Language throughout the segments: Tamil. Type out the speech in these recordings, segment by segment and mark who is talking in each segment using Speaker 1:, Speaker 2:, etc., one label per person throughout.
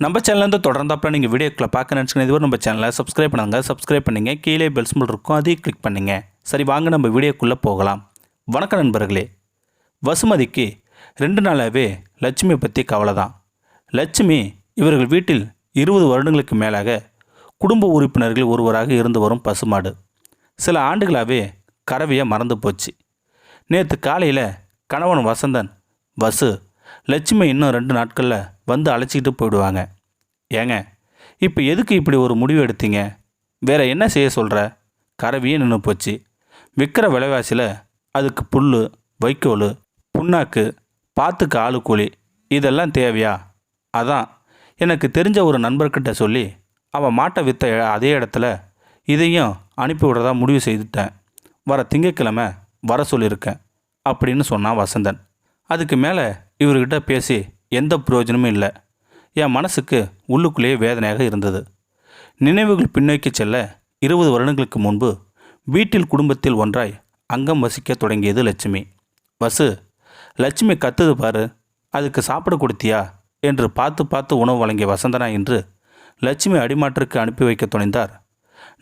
Speaker 1: நம்ம சேனல்லேருந்து தொடர்ந்தாப்பில் நீங்கள் வீடியோக்களை பார்க்க நினச்சிங்கன்னா இதுவரை நம்ம சேனலை சப்ஸ்கிரைப் பண்ணுங்க கீழே பெல் சிம்பல் இருக்கும் அதையும் கிளிக் பண்ணுங்க. சரி வாங்க நம்ம வீடியோக்குள்ளே போகலாம். வணக்கம் நண்பர்களே. வசுமதிக்கு 2 நாளாகவே லட்சுமி பற்றி கவலை தான். லட்சுமி இவர்கள் வீட்டில் 20 வருடங்களுக்கு மேலாக குடும்ப உறுப்பினர்கள் ஒருவராக இருந்து வரும் பசுமாடு. சில ஆண்டுகளாகவே கறவையை மறந்து போச்சு. நேற்று காலையில் கணவன் வசந்தன், வசு லட்சுமி இன்னும் 2 நாட்களில் வந்து அழைச்சிக்கிட்டு போயிடுவாங்க. ஏங்க இப்போ எதுக்கு இப்படி ஒரு முடிவு எடுத்தீங்க? வேறு என்ன செய்ய சொல்கிற? கறவையே நின்று போச்சு. விற்கிற விலைவாசியில் அதுக்கு புல், வைக்கோல், புண்ணாக்கு, பாத்துக்கு ஆளு கூலி இதெல்லாம் தேவையா? அதான் எனக்கு தெரிஞ்ச ஒரு நண்பர்கிட்ட சொல்லி அவன் மாட்டை விற்ற அதே இடத்துல இதையும் அனுப்பி விடுறதா முடிவு செய்துட்டேன். வர திங்கட்கிழமை வர சொல்லியிருக்கேன் அப்படின்னு சொன்னான் வசந்தன். அதுக்கு மேலே இவர்கிட்ட பேசி எந்த பிரயோஜனமும் இல்லை. என் மனசுக்கு உள்ளுக்குள்ளேயே வேதனையாக இருந்தது. நினைவுகள் பின்னோக்கி செல்ல 20 வருடங்களுக்கு முன்பு வீட்டில் குடும்பத்தில் ஒன்றாய் அங்கம் வசிக்க தொடங்கியது லட்சுமி. வசு, லட்சுமி கத்துது பாரு, அதுக்கு சாப்பிட கொடுத்தியா என்று பார்த்து உணவு வழங்கிய வசந்தனா இன்று லட்சுமி அடிமாற்றுக்கு அனுப்பி வைக்க துணிந்தார்.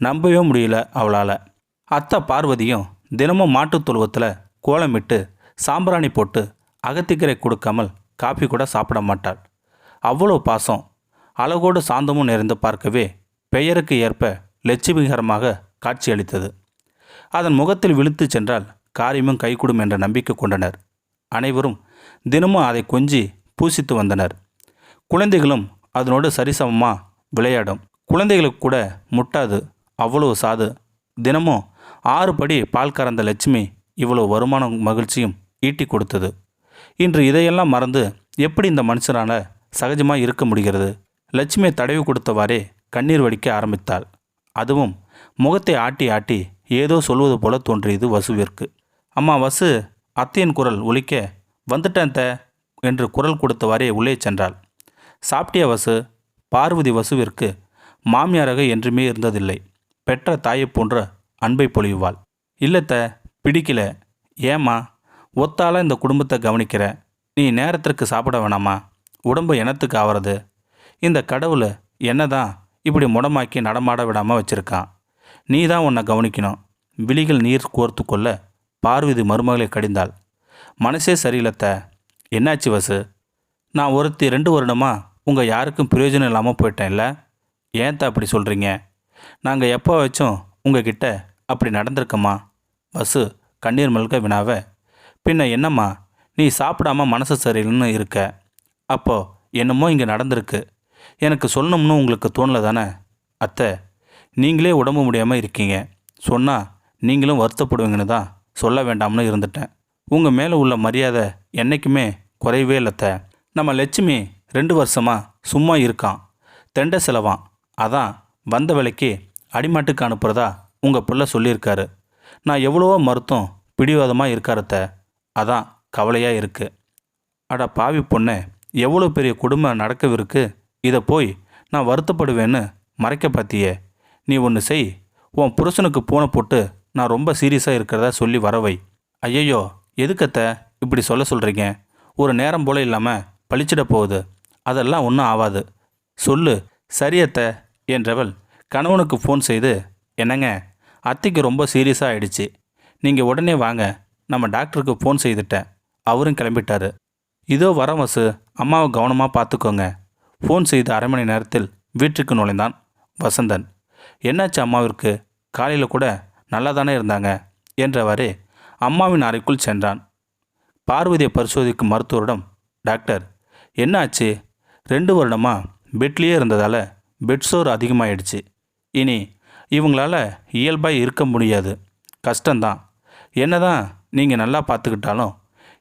Speaker 1: நம்பவே முடியல அவளால். அத்தை பார்வதியும் தினமும் மாட்டுத் தொழுவத்தில் கோலமிட்டு சாம்பிராணி போட்டு அகத்திக்கரை கொடுக்காமல் காஃபி கூட சாப்பிட மாட்டாள். அவ்வளோ பாசம், அழகோடு சாந்தமும் நிறைந்து பார்க்கவே பெயருக்கு ஏற்ப லட்சுமிகரமாக காட்சியளித்தது. அதன் முகத்தில் விழுத்து சென்றால் காரியமும் கைகூடும் என்ற நம்பிக்கை கொண்டனர். அனைவரும் தினமும் அதை கொஞ்சி பூசித்து வந்தனர். குழந்தைகளும் அதனோடு சரிசமமாக விளையாடும். குழந்தைகளுக்கு கூட முட்டாது, அவ்வளோ சாது. தினமும் 6 படி பால் கறந்த லட்சுமி இவ்வளோ வருமானம் மகிழ்ச்சியும் ஈட்டி கொடுத்தது. இன்று இதையெல்லாம் மறந்து எப்படி இந்த மனுஷனால் சகஜமாக இருக்க முடிகிறது? லட்சுமியை தடவி கொடுத்தவாறே கண்ணீர் வடிக்க ஆரம்பித்தாள். அதுவும் முகத்தை ஆட்டி ஆட்டி ஏதோ சொல்வது போல தோன்றியது வசுவிற்கு. அம்மா வசு, அத்தையின் குரல் ஒலிக்க வந்துட்டேன் த என்று குரல் கொடுத்தவாறே உள்ளே சென்றாள். சாப்பிட்டிய வசு? பார்வதி வசுவிற்கு மாமியாராக என்றுமே இருந்ததில்லை. பெற்ற தாயை போன்ற அன்பை பொழிவாள். இல்லைத்த, பிடிக்கல. ஏம்மா? ஒத்தால இந்த குடும்பத்தை கவனிக்கிற நீ நேரத்திற்கு சாப்பிட வேணாமா? உடம்பு எனத்துக்கு ஆகிறது? இந்த கடவுளை என்ன தான் இப்படி முடமாக்கி நடமாட விடாமல் வச்சுருக்கான். நீ தான் உன்னை கவனிக்கணும். விழிகள் நீர் கோர்த்து கொள்ள பார்வதி மருமகளை கடிந்தாள். மனசே சரியில்லத்த. என்னாச்சு வசு? நான் ஒருத்தி 2 வருடமாக உங்கள் யாருக்கும் பிரயோஜனம் இல்லாமல் போயிட்டேன்ல. ஏன்த்த அப்படி சொல்கிறீங்க? நாங்கள் எப்போ வச்சோம் உங்ககிட்ட அப்படி நடந்திருக்கம்மா? வசு கண்ணீர் மல்க வினாவ, பின்ன என்னம்மா நீ சாப்பிடாம மனசு சரியில்லைன்னு இருக்க? அப்போ என்னமோ இங்கே நடந்திருக்கு. எனக்கு சொல்லணும்னு உங்களுக்கு தோணலை தானே? அத்தை, நீங்களே உடம்பு முடியாமல் இருக்கீங்க. சொன்னால் நீங்களும் வருத்தப்படுவீங்கன்னு தான் சொல்ல வேண்டாம்னு இருந்துட்டேன். உங்கள் மேலே உள்ள மரியாதை என்றைக்குமே குறையவே இல்லைத்த. நம்ம லட்சுமி 2 வருஷமாக சும்மா இருக்கான், தெண்டை செலவான். அதான் வந்த வேலைக்கு அடிமாட்டுக்கு அனுப்புகிறதா உங்கள் பிள்ளை சொல்லியிருக்காரு. நான் எவ்வளவோ மருத்துவம் பிடிவாதமாக இருக்காரத்த. அதான் கவலையாக இருக்குது. அட பாவி பொண்ணே, எவ்வளோ பெரிய குடும்பம் நடக்கவிருக்கு. இதை போய் நான் வருத்தப்படுவேன்னு மறைக்க பார்த்தியே. நீ ஒன்று செய், உன் புருஷனுக்கு பூனை போட்டு நான் ரொம்ப சீரியஸாக இருக்கிறதா சொல்லி வரவை. ஐயையோ, எதுக்கத்த இப்படி சொல்கிறீங்க? ஒரு நேரம் போல் இல்லாமல் பழிச்சிட போகுது. அதெல்லாம் ஒன்றும் ஆகாது. சொல்லு. சரியத்த என்றவள் கணவனுக்கு ஃபோன் செய்து, என்னங்க, அத்தைக்கு ரொம்ப சீரியஸாக ஆயிடுச்சு. நீங்கள் உடனே வாங்க, நம்ம டாக்டருக்கு ஃபோன் செய்துட்டேன். அவரும் கிளம்பிட்டாரு. இதோ வர வசு, அம்மாவை கவனமாக பார்த்துக்கோங்க. ஃபோன் செய்து 1/2 மணி நேரத்தில் வீட்டுக்கு நுழைந்தான் வசந்தன். என்னாச்சு அம்மாவிற்கு? காலையில் கூட நல்லா தானே இருந்தாங்க என்றவாறே அம்மாவின் அறைக்குள் சென்றான். பார்வதியை பரிசோதிக்கும் மருத்துவரிடம், டாக்டர் என்னாச்சு? 2 வருடமாக பெட்லேயே இருந்ததால் பெட்சோர் அதிகமாகிடுச்சு. இனி இவங்களால இயல்பாக இருக்க முடியாது. கஷ்டந்தான். என்ன தான் நீங்கள் நல்லா பார்த்துக்கிட்டாலும்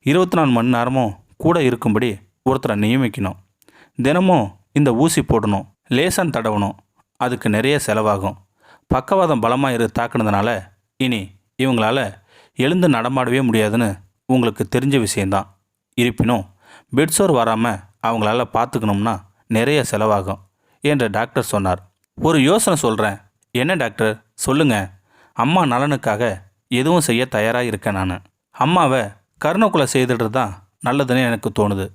Speaker 1: 24 மணி நேரமும் கூட இருக்கும்படி ஒருத்தரை நியமிக்கணும். தினமும் இந்த ஊசி போடணும், லேசான் தடவணும். அதுக்கு நிறைய செலவாகும். பக்கவாதம் பலமாக தாக்குனதுனால இனி இவங்களால எழுந்து நடமாடவே முடியாதுன்னு உங்களுக்கு தெரிஞ்ச விஷயந்தான். இருப்பினும் பெட்சோர் வராமல் அவங்களால பார்த்துக்கணும்னா நிறைய செலவாகும் என்று டாக்டர் சொன்னார். ஒரு யோசனை சொல்கிறேன். என்ன டாக்டர்? சொல்லுங்கள். அம்மா நலனுக்காக எதுவும் செய்ய தயாராக இருக்கேன் நான். அம்மாவை கருணக்குலை செய்துடுறது தான் நல்லதுன்னு எனக்கு தோணுது.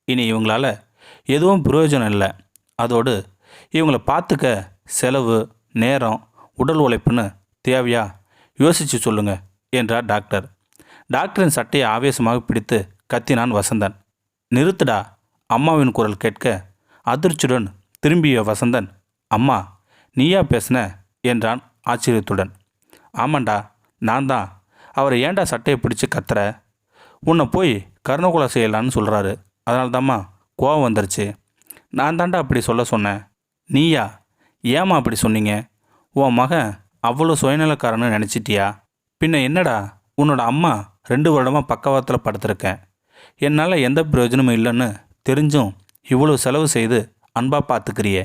Speaker 1: இனி இவங்களால எதுவும் பிரயோஜனம் இல்லை. அதோடு இவங்கள பார்த்துக்க செலவு, நேரம், உடல் உழைப்புன்னு தேவையா யோசித்து சொல்லுங்க என்றார் டாக்டர். டாக்டரின் சட்டையை ஆவேசமாக பிடித்து கத்தினான் வசந்தன். நிறுத்துடா, அம்மாவின் குரல் கேட்க அதிர்ச்சியுடன் திரும்பிய வசந்தன், அம்மா நீயா பேசுன என்றான் ஆச்சரியத்துடன். ஆமாண்டா, நான் தான். அவரை ஏன்டா சட்டையை பிடிச்சி கத்துற? உன்னை போய் கருணகுலை செய்யலான்னு சொல்கிறாரு. அதனால தாம்மா கோவம் வந்துருச்சு. நான் தாண்டா அப்படி சொல்ல சொன்னேன். நீயா? ஏம்மா அப்படி சொன்னீங்க? உன் மகன் அவ்வளோ சுயநலக்காரன்னு நினச்சிட்டியா? பின்ன என்னடா, உன்னோட அம்மா 2 வருடமாக பக்கவாத்தில் படுத்திருக்கேன். என்னால் எந்த பிரயோஜனமும் இல்லைன்னு தெரிஞ்சும் இவ்வளோ செலவு செய்து அன்பாக பார்த்துக்கிறியே.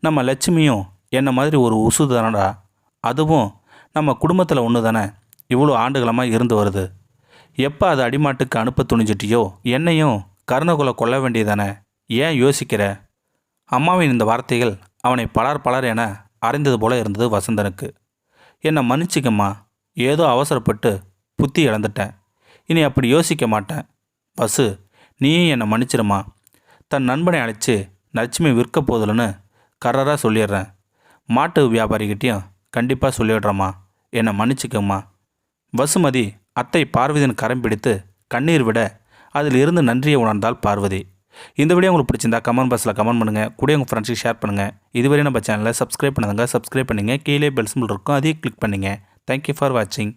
Speaker 1: நம்ம லட்சுமியும் என்ன மாதிரி ஒரு உசு தானடா. அதுவும் நம்ம குடும்பத்தில் ஒன்று தானே இவ்வளோ ஆண்டுகளமாக இருந்து வருது. எப்போ அதை அடிமாட்டுக்கு அனுப்ப துணிஞ்சிட்டியோ என்னையும் கருணகுலை கொல்ல வேண்டியதானே. ஏன் யோசிக்கிற? அம்மாவின் இந்த வார்த்தைகள் அவனை பலர் என அறைந்தது போல இருந்தது வசந்தனுக்கு. என்னை மன்னிச்சிக்கம்மா, ஏதோ அவசரப்பட்டு புத்தி இழந்துட்டேன். இனி அப்படி யோசிக்க மாட்டேன். வசு, நீயும் என்னை மன்னிச்சிருமா. தன் நண்பனை அழைச்சி லட்சுமி விற்க போதில்லைன்னு கர்ரராக சொல்லிடுறேன். மாட்டு வியாபாரிகிட்டையும் கண்டிப்பாக சொல்லிடுறேம்மா. என்னை மன்னிச்சிக்கம்மா. வசுமதி அத்தை பார்வதியின் கரம் பிடித்து கண்ணீர் விட அதில் இருந்து நன்றியை உணர்ந்தாள் பார்வதி. இந்த வீடியோ உங்களுக்கு பிடிச்சிருந்தா கமெண்ட் பாக்ஸில் கமெண்ட் பண்ணுங்கள். கூட உங்கள் ஃப்ரெண்ட்ஸுக்கு ஷேர் பண்ணுங்கள். இதுவரை நம்ம சேனலை சப்ஸ்கிரைப் பண்ணுங்க. சப்ஸ்கிரைப் பண்ணுங்கள். கீழே பெல் சிம்பல் இருக்கும், அதையும் கிளிக் பண்ணுங்கள். தேங்க்யூ ஃபார் வாட்சிங்.